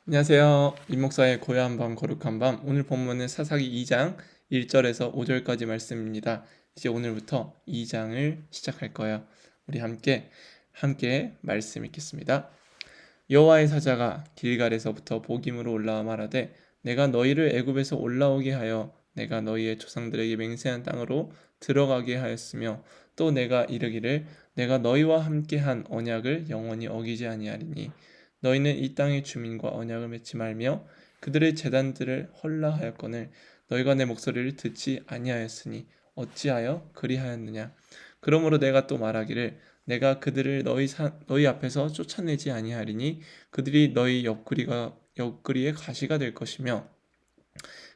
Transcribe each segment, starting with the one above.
안녕하세요. 임목사의 고요한 밤 거룩한 밤. 오늘 본문은 사사기 2장 1절에서 5절까지 말씀입니다. 이제 오늘부터 2장을 시작할 거예요. 우리 함께 말씀 읽겠습니다. 여호와의 사자가 길갈에서부터 보김으로 올라와 말하되 내가 너희를 애굽에서 올라오게 하여 내가 너희의 조상들에게 맹세한 땅으로 들어가게 하였으며 또 내가 이르기를 내가 너희와 함께한 언약을 영원히 어기지 아니하리니 너희는 이 땅의 주민과 언약을 맺지 말며 그들의 제단들을 헐라하였거늘 너희가 내 목소리를 듣지 아니하였으니 어찌하여 그리하였느냐. 그러므로 내가 또 말하기를 내가 그들을 너희 앞에서 쫓아내지 아니하리니 그들이 너희 옆구리의 가시가 될 것이며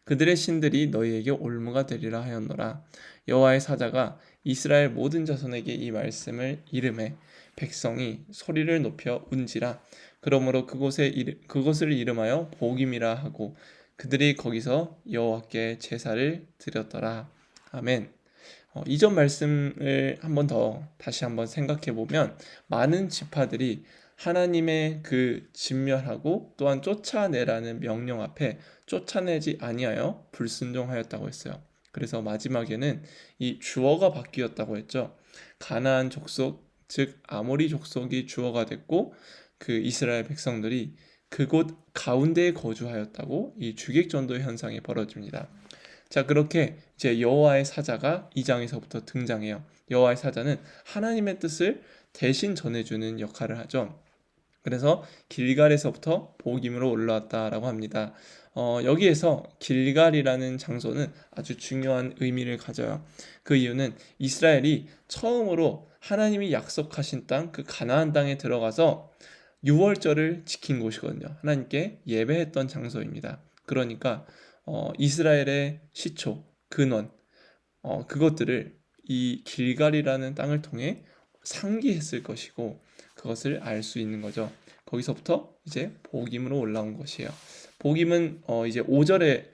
그들의 신들이 너희에게 올무가 되리라 하였노라. 여호와의 사자가 이스라엘 모든 자손에게 이 말씀을 이름해 백성이 소리를 높여 운지라. 그러므로 그곳을 이름하여 복임이라 하고 그들이 거기서 여호와께 제사를 드렸더라. 아멘. 이전 말씀을 다시 한번 생각해 보면 많은 지파들이 하나님의 그 진멸하고 또한 쫓아내라는 명령 앞에 쫓아내지 아니하여 불순종하였다고 했어요. 그래서 마지막에는 이 주어가 바뀌었다고 했죠. 가나안 족속, 즉 아모리 족속이 주어가 됐고 그 이스라엘 백성들이 그곳 가운데에 거주하였다고 이 주객전도 현상이 벌어집니다. 자, 그렇게 이제 여호와의 사자가 2장에서부터 등장해요. 여호와의 사자는 하나님의 뜻을 대신 전해주는 역할을 하죠. 그래서 길갈에서부터 복임으로 올라왔다라고 합니다. 여기에서 길갈이라는 장소는 아주 중요한 의미를 가져요. 그 이유는 이스라엘이 처음으로 하나님이 약속하신 땅, 그 가나안 땅에 들어가서 유월절을 지킨 곳이거든요. 하나님께 예배했던 장소입니다. 그러니까 이스라엘의 시초, 근원, 그것들을 이 길갈이라는 땅을 통해 상기했을 것이고 그것을 알 수 있는 거죠. 거기서부터 이제 복임으로 올라온 것이에요. 복임은 이제 5절에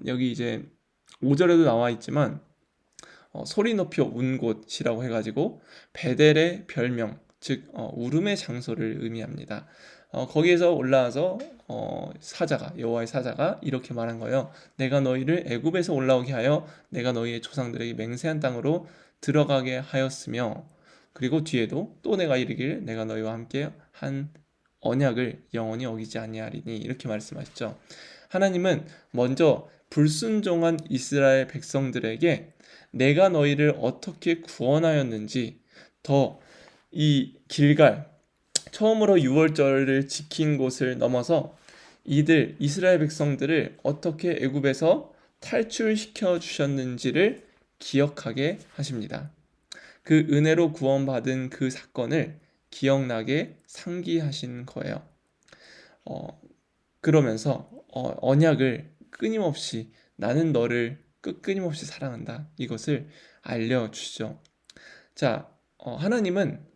여기 이제 5절에도 나와 있지만 소리 높여 운 곳이라고 해가지고 베델의 별명, 즉 울음의 장소를 의미합니다. 거기에서 올라와서 여호와의 사자가 이렇게 말한 거예요. 내가 너희를 애굽에서 올라오게 하여 내가 너희의 조상들에게 맹세한 땅으로 들어가게 하였으며 그리고 뒤에도 또 내가 이르길 내가 너희와 함께 한 언약을 영원히 어기지 아니하리니 이렇게 말씀하셨죠. 하나님은 먼저 불순종한 이스라엘 백성들에게 내가 너희를 어떻게 구원하였는지 더 이 길갈 처음으로 유월절을 지킨 곳을 넘어서 이스라엘 백성들을 어떻게 애굽에서 탈출시켜 주셨는지를 기억하게 하십니다. 그 은혜로 구원받은 그 사건을 기억나게 상기하신 거예요. 그러면서 언약을 끊임없이 나는 너를 끊임없이 사랑한다. 이것을 알려주시죠. 자, 하나님은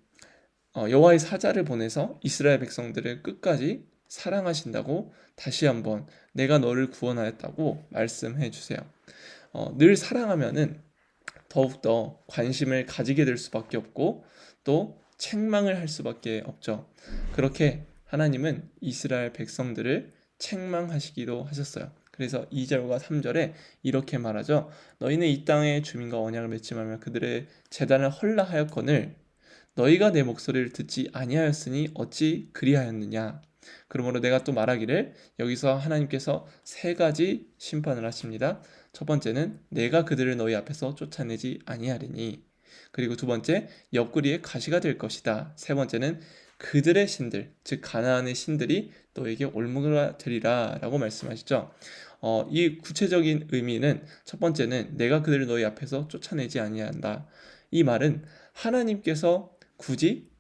여호와의 사자를 보내서 이스라엘 백성들을 끝까지 사랑하신다고 다시 한번 내가 너를 구원하였다고 말씀해 주세요. 늘 사랑하면은 더욱더 관심을 가지게 될 수밖에 없고 또 책망을 할 수밖에 없죠. 그렇게 하나님은 이스라엘 백성들을 책망하시기도 하셨어요. 그래서 2절과 3절에 이렇게 말하죠. 너희는 이 땅의 주민과 언약을 맺지 말며 그들의 제단을 헐라하였거늘 너희가 내 목소리를 듣지 아니하였으니 어찌 그리하였느냐. 그러므로 내가 또 말하기를 여기서 하나님께서 세 가지 심판을 하십니다. 첫 번째는 내가 그들을 너희 앞에서 쫓아내지 아니하리니. 그리고 두 번째 옆구리에 가시가 될 것이다. 세 번째는 그들의 신들, 즉 가나안의 신들이 너에게 올무가 되리라 라고 말씀하시죠. 이 구체적인 의미는 첫 번째는 내가 그들을 너희 앞에서 쫓아내지 아니한다. 이 말은 하나님께서 굳이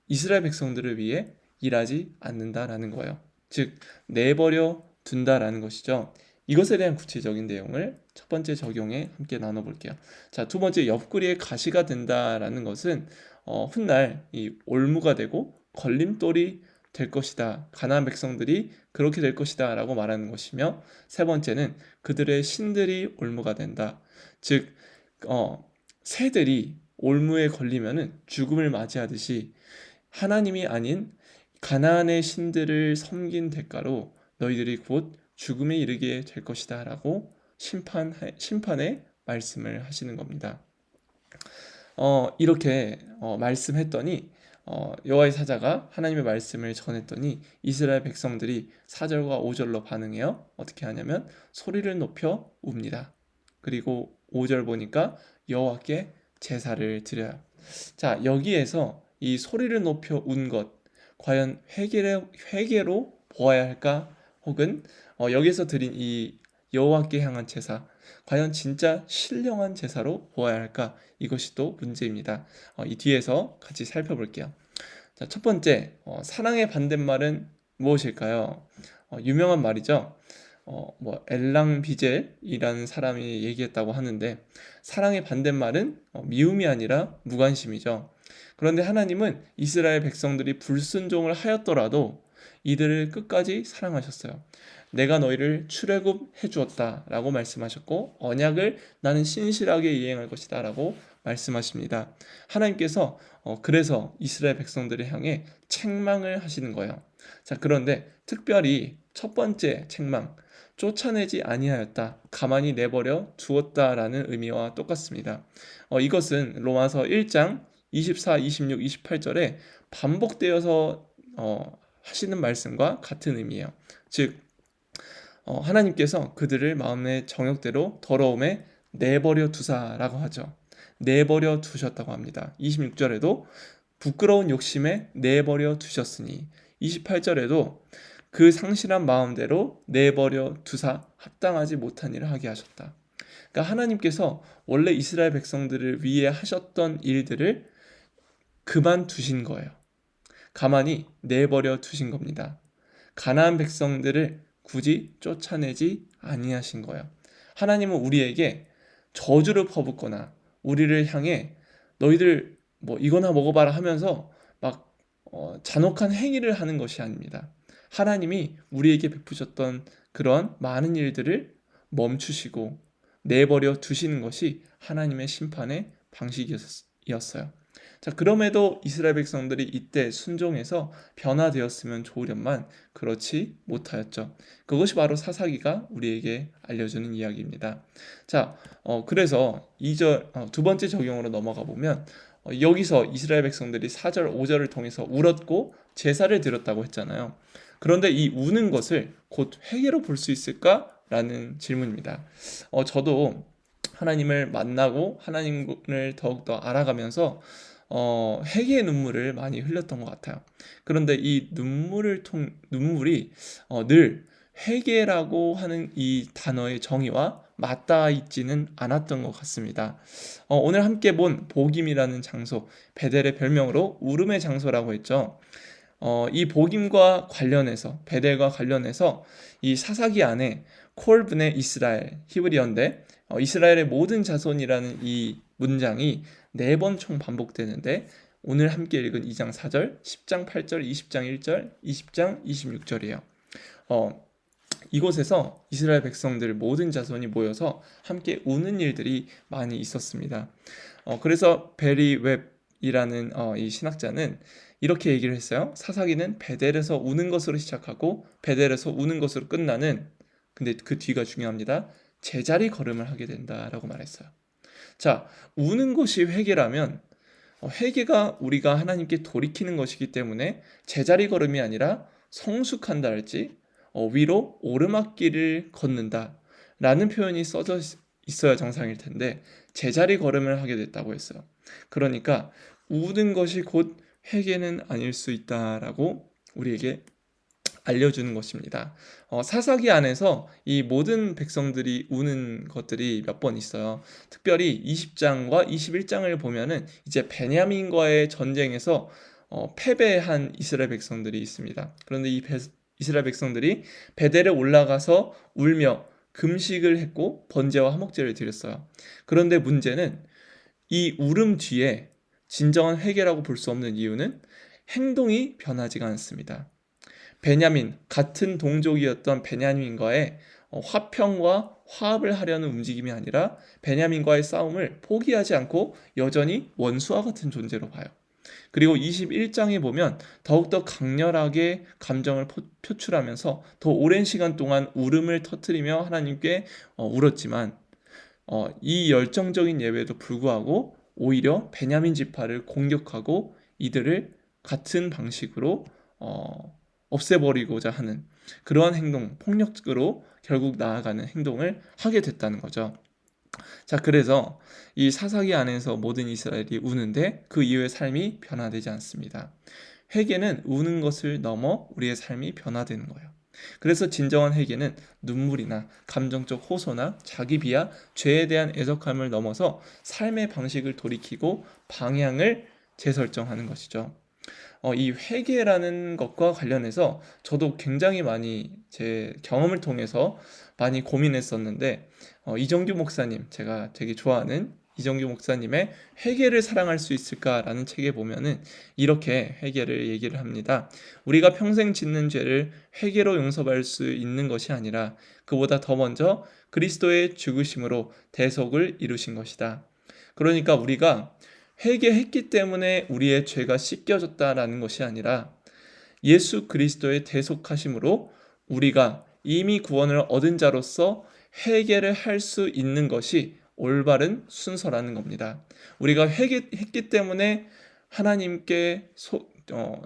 이스라엘 백성들을 위해 일하지 않는다라는 거예요. 즉 내버려 둔다라는 것이죠. 이것에 대한 구체적인 내용을 첫 번째 적용에 함께 나눠볼게요. 자, 두 번째 옆구리에 가시가 된다라는 것은 훗날 이 올무가 되고 걸림돌이 될 것이다. 가나안 백성들이 그렇게 될 것이다라고 말하는 것이며 세 번째는 그들의 신들이 올무가 된다. 즉 새들이 올무에 걸리면은 죽음을 맞이하듯이 하나님이 아닌 가나안의 신들을 섬긴 대가로 너희들이 곧 죽음에 이르게 될 것이다 라고 심판의 말씀을 하시는 겁니다. 이렇게 말씀했더니 여호와의 사자가 하나님의 말씀을 전했더니 이스라엘 백성들이 4절과 5절로 반응해요. 어떻게 하냐면 소리를 높여 웁니다. 그리고 5절 보니까 여호와께 제사를 드려요. 자, 여기에서 이 소리를 높여 운 것, 과연 회개로 보아야 할까? 혹은 여기서 드린 이 여호와께 향한 제사, 과연 진짜 신령한 제사로 보아야 할까? 이것이 또 문제입니다. 이 뒤에서 같이 살펴볼게요. 자, 첫 번째, 사랑의 반대말은 무엇일까요? 유명한 말이죠. 엘랑 비젤이라는 사람이 얘기했다고 하는데, 사랑의 반대말은 미움이 아니라 무관심이죠. 그런데 하나님은 이스라엘 백성들이 불순종을 하였더라도 이들을 끝까지 사랑하셨어요. 내가 너희를 출애굽해 주었다라고 말씀하셨고, 언약을 나는 신실하게 이행할 것이다라고 말씀하십니다. 하나님께서 그래서 이스라엘 백성들을 향해 책망을 하시는 거예요. 자, 그런데 특별히 첫 번째 책망, 쫓아내지 아니하였다, 가만히 내버려 두었다라는 의미와 똑같습니다. 이것은 로마서 1장 24, 26, 28절에 반복되어서 하시는 말씀과 같은 의미예요. 즉 하나님께서 그들을 마음의 정욕대로 더러움에 내버려 두사라고 하죠. 내버려 두셨다고 합니다. 26절에도 부끄러운 욕심에 내버려 두셨으니, 28절에도 그 상실한 마음대로 내버려 두사 합당하지 못한 일을 하게 하셨다. 그러니까 하나님께서 원래 이스라엘 백성들을 위해 하셨던 일들을 그만두신 거예요. 가만히 내버려 두신 겁니다. 가나안 백성들을 굳이 쫓아내지 아니하신 거예요. 하나님은 우리에게 저주를 퍼붓거나 우리를 향해 너희들 뭐 이거나 먹어봐라 하면서 막 잔혹한 행위를 하는 것이 아닙니다. 하나님이 우리에게 베푸셨던 그런 많은 일들을 멈추시고 내버려 두시는 것이 하나님의 심판의 방식이었어요. 자, 그럼에도 이스라엘 백성들이 이때 순종해서 변화되었으면 좋으련만 그렇지 못하였죠. 그것이 바로 사사기가 우리에게 알려주는 이야기입니다. 자, 그래서 두 번째 적용으로 넘어가 보면 여기서 이스라엘 백성들이 4절, 5절을 통해서 울었고 제사를 드렸다고 했잖아요. 그런데 이 우는 것을 곧 회개로 볼 수 있을까라는 질문입니다. 저도 하나님을 만나고 하나님을 더욱더 알아가면서 회개의 눈물을 많이 흘렸던 것 같아요. 그런데 이 눈물이 늘 회개라고 하는 이 단어의 정의와 맞닿아 있지는 않았던 것 같습니다. 오늘 함께 본 복임이라는 장소, 베델의 별명으로 울음의 장소라고 했죠. 이 복임과 관련해서, 베델과 관련해서 이 사사기 안에 콜브네 이스라엘, 히브리어인데 이스라엘의 모든 자손이라는 이 문장이 4번 총 반복되는데, 오늘 함께 읽은 2장 4절, 10장 8절, 20장 1절, 20장 26절이에요. 이곳에서 이스라엘 백성들 모든 자손이 모여서 함께 우는 일들이 많이 있었습니다. 그래서 베리 웹이라는 이 신학자는 이렇게 얘기를 했어요. 사사기는 베델에서 우는 것으로 시작하고 베델에서 우는 것으로 끝나는, 근데 그 뒤가 중요합니다, 제자리 걸음을 하게 된다라고 말했어요. 자, 우는 것이 회개라면 회개가 우리가 하나님께 돌이키는 것이기 때문에 제자리 걸음이 아니라 성숙한다 할지 위로 오르막길을 걷는다 라는 표현이 써져 있어야 정상일 텐데 제자리 걸음을 하게 됐다고 했어요. 그러니까 우는 것이 곧 회개는 아닐 수 있다라고 우리에게 알려주는 것입니다. 사사기 안에서 이 모든 백성들이 우는 것들이 몇 번 있어요. 특별히 20장과 21장을 보면은 이제 베냐민과의 전쟁에서 패배한 이스라엘 백성들이 있습니다. 그런데 이 이스라엘 백성들이 베델에 올라가서 울며 금식을 했고 번제와 화목제를 드렸어요. 그런데 문제는 이 울음 뒤에 진정한 회개라고 볼 수 없는 이유는 행동이 변하지가 않습니다. 같은 동족이었던 베냐민과의 화평과 화합을 하려는 움직임이 아니라 베냐민과의 싸움을 포기하지 않고 여전히 원수와 같은 존재로 봐요. 그리고 21장에 보면 더욱더 강렬하게 감정을 표출하면서 더 오랜 시간 동안 울음을 터뜨리며 하나님께 울었지만 이 열정적인 예배에도 불구하고 오히려 베냐민 지파를 공격하고 이들을 같은 방식으로 없애버리고자 하는 그러한 행동, 폭력으로 결국 나아가는 행동을 하게 됐다는 거죠. 자, 그래서 이 사사기 안에서 모든 이스라엘이 우는데 그 이후의 삶이 변화되지 않습니다. 회개는 우는 것을 넘어 우리의 삶이 변화되는 거예요. 그래서 진정한 회개는 눈물이나 감정적 호소나 자기 비하, 죄에 대한 애석함을 넘어서 삶의 방식을 돌이키고 방향을 재설정하는 것이죠. 이 회개라는 것과 관련해서 저도 굉장히 많이 제 경험을 통해서 많이 고민했었는데 이정규 목사님, 제가 되게 좋아하는 이정규 목사님의 회개를 사랑할 수 있을까라는 책에 보면은 이렇게 회개를 얘기를 합니다. 우리가 평생 짓는 죄를 회개로 용서받을 수 있는 것이 아니라 그보다 더 먼저 그리스도의 죽으심으로 대속을 이루신 것이다. 그러니까 우리가 회개했기 때문에 우리의 죄가 씻겨졌다라는 것이 아니라 예수 그리스도의 대속하심으로 우리가 이미 구원을 얻은 자로서 회개를 할 수 있는 것이 올바른 순서라는 겁니다. 우리가 회개했기 때문에 하나님께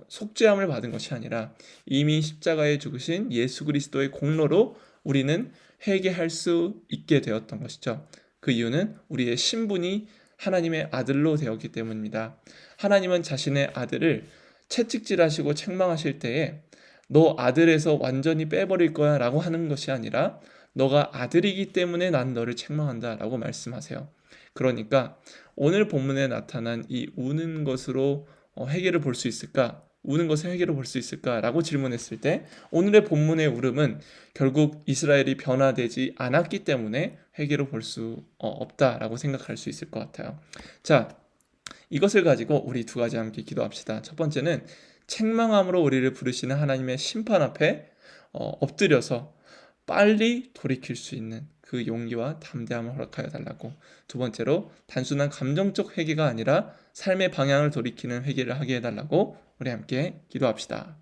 속죄함을 받은 것이 아니라 이미 십자가에 죽으신 예수 그리스도의 공로로 우리는 회개할 수 있게 되었던 것이죠. 그 이유는 우리의 신분이 하나님의 아들로 되었기 때문입니다. 하나님은 자신의 아들을 채찍질하시고 책망하실 때에 너 아들에서 완전히 빼버릴 거야 라고 하는 것이 아니라 너가 아들이기 때문에 난 너를 책망한다 라고 말씀하세요. 그러니까 오늘 본문에 나타난 이 우는 것으로 회개를 볼 수 있을까? 우는 것을 회개로 볼 수 있을까? 라고 질문했을 때 오늘의 본문의 울음은 결국 이스라엘이 변화되지 않았기 때문에 회개로 볼 수 없다라고 생각할 수 있을 것 같아요. 자, 이것을 가지고 우리 두 가지 함께 기도합시다. 첫 번째는 책망함으로 우리를 부르시는 하나님의 심판 앞에 엎드려서 빨리 돌이킬 수 있는 그 용기와 담대함을 허락하여 달라고. 두 번째로 단순한 감정적 회개가 아니라 삶의 방향을 돌이키는 회개를 하게 해달라고 우리 함께 기도합시다.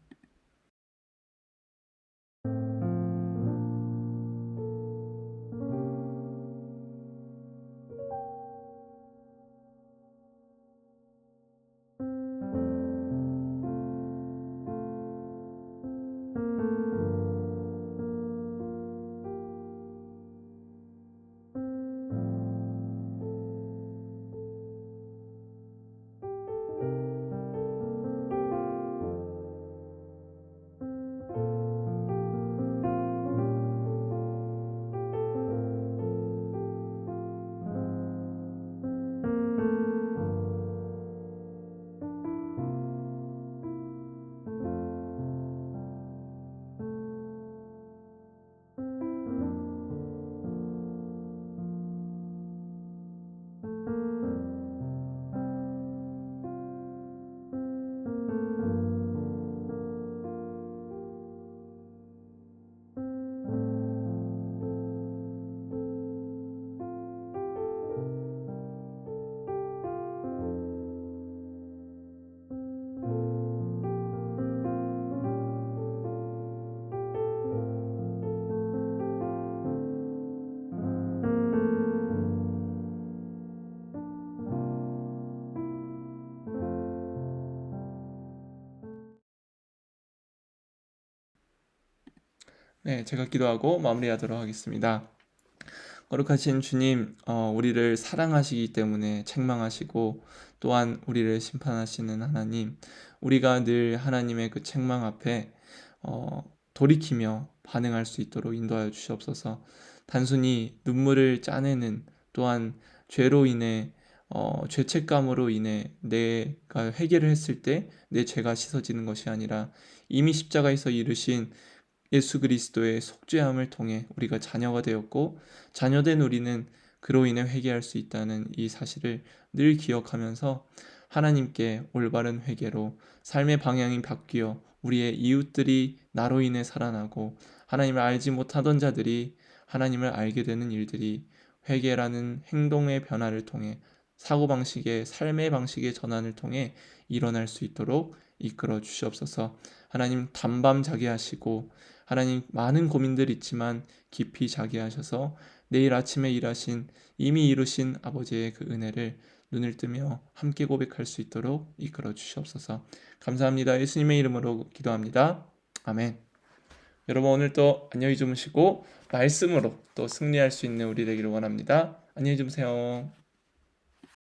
네, 제가 기도하고 마무리하도록 하겠습니다. 거룩하신 주님, 우리를 사랑하시기 때문에 책망하시고 또한 우리를 심판하시는 하나님, 우리가 늘 하나님의 그 책망 앞에 돌이키며 반응할 수 있도록 인도하여 주시옵소서. 단순히 눈물을 짜내는, 또한 죄로 인해 죄책감으로 인해 내가 회개를 했을 때 내 죄가 씻어지는 것이 아니라 이미 십자가에서 이루신 예수 그리스도의 속죄함을 통해 우리가 자녀가 되었고, 자녀된 우리는 그로 인해 회개할 수 있다는 이 사실을 늘 기억하면서 하나님께 올바른 회개로 삶의 방향이 바뀌어 우리의 이웃들이 나로 인해 살아나고 하나님을 알지 못하던 자들이 하나님을 알게 되는 일들이 회개라는 행동의 변화를 통해 사고방식의 삶의 방식의 전환을 통해 일어날 수 있도록 이끌어 주시옵소서. 하나님 단밤 자게 하시고 하나님 많은 고민들이 있지만 깊이 자게 하셔서 내일 아침에 일하신 이미 이루신 아버지의 그 은혜를 눈을 뜨며 함께 고백할 수 있도록 이끌어 주시옵소서. 감사합니다. 예수님의 이름으로 기도합니다. 아멘. 여러분 오늘 또 안녕히 주무시고 말씀으로 또 승리할 수 있는 우리 되기를 원합니다. 안녕히 주무세요.